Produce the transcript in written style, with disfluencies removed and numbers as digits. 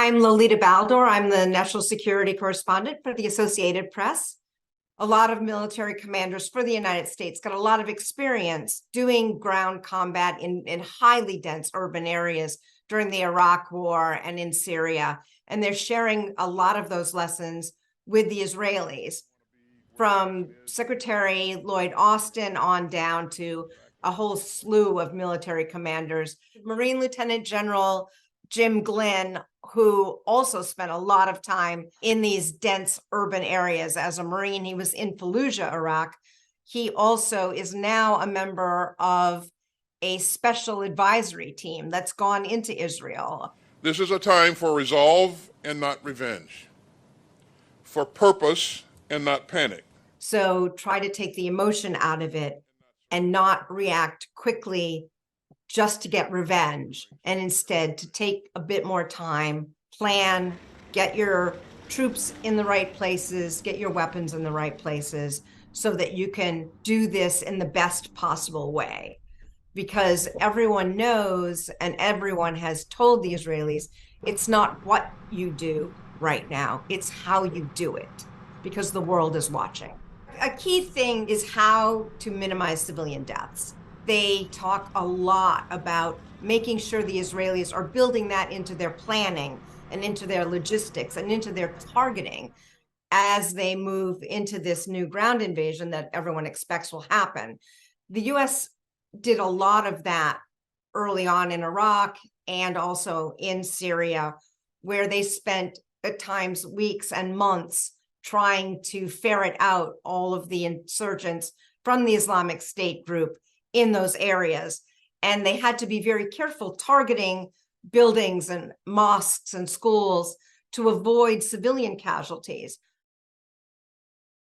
I'm Lolita Baldor. I'm the national security correspondent for the Associated Press. A lot of military commanders for the United States got a lot of experience doing ground combat in highly dense urban areas during the Iraq War and in Syria. And they're sharing a lot of those lessons with the Israelis, from Secretary Lloyd Austin on down to a whole slew of military commanders. Marine Lieutenant General Jim Glynn, who also spent a lot of time in these dense urban areas as a Marine. He was in Fallujah, Iraq. He also is now a member of a special advisory team that's gone into Israel. This is a time for resolve and not revenge, for purpose and not panic. So try to take the emotion out of it and not react quickly just to get revenge, and instead to take a bit more time, plan, get your troops in the right places, get your weapons in the right places, so that you can do this in the best possible way. Because everyone knows, and everyone has told the Israelis, it's not what you do right now, it's how you do it, because the world is watching. A key thing is how to minimize civilian deaths. They talk a lot about making sure the Israelis are building that into their planning and into their logistics and into their targeting as they move into this new ground invasion that everyone expects will happen. The US did a lot of that early on in Iraq and also in Syria, where they spent at times weeks and months trying to ferret out all of the insurgents from the Islamic State group in those areas. And they had to be very careful targeting buildings and mosques and schools to avoid civilian casualties.